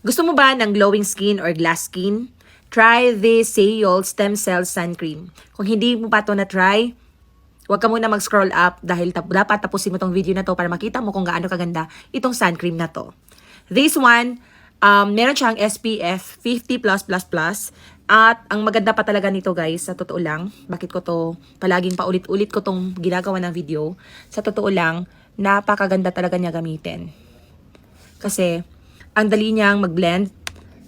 Gusto mo ba ng glowing skin or glass skin? Try this Seoul Stem Cell Sun Cream. Kung hindi mo pa ito na-try, huwag ka muna mag-scroll up dahil dapat tapusin mo tong video na to para makita mo kung gaano kaganda itong sun cream na to. This one, meron siyang SPF 50+++. At ang maganda pa talaga nito guys, sa totoo lang, bakit ko to palaging paulit-ulit ko tong ginagawa ng video, sa totoo lang, napakaganda talaga niya gamitin. Kasi, ang dali niyang mag-blend,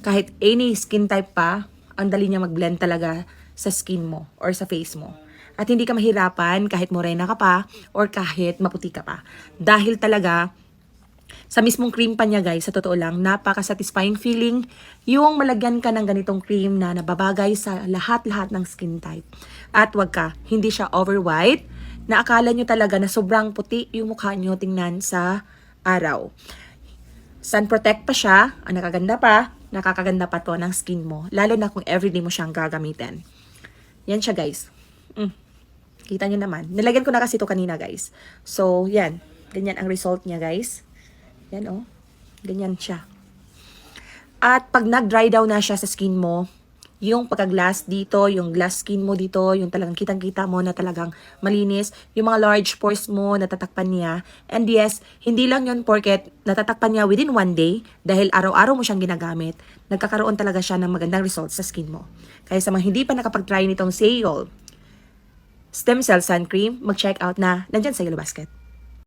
kahit any skin type pa, ang dali niyang mag-blend talaga sa skin mo or sa face mo. At hindi ka mahirapan kahit morena ka pa or kahit maputi ka pa. Dahil talaga, sa mismong cream pa niya guys, sa totoo lang, napaka-satisfying feeling yung malagyan ka ng ganitong cream na nababagay sa lahat-lahat ng skin type. At wag ka, hindi siya over white, na akala nyo talaga na sobrang puti yung mukha nyo tingnan sa araw. Sun protect pa siya, ang nakakaganda pa to ng skin mo, lalo na kung everyday mo siyang gagamitin. Yan siya guys. Kita nyo naman. Nilagyan ko na kasi ito kanina guys. So, yan. Ganyan ang result niya guys. Yan oh. Ganyan siya. At pag nag-dry down na siya sa skin mo, yung pagka-glass dito, yung glass skin mo dito, yung talagang kitang-kita mo na talagang malinis, yung mga large pores mo natatakpan niya. And yes, hindi lang yun porket natatakpan niya within one day dahil araw-araw mo siyang ginagamit. Nagkakaroon talaga siya ng magandang results sa skin mo. Kaya sa mga hindi pa nakapag-try nitong Seoul Stem Cell Sun Cream, mag-check out na nandyan sa Yellow Basket.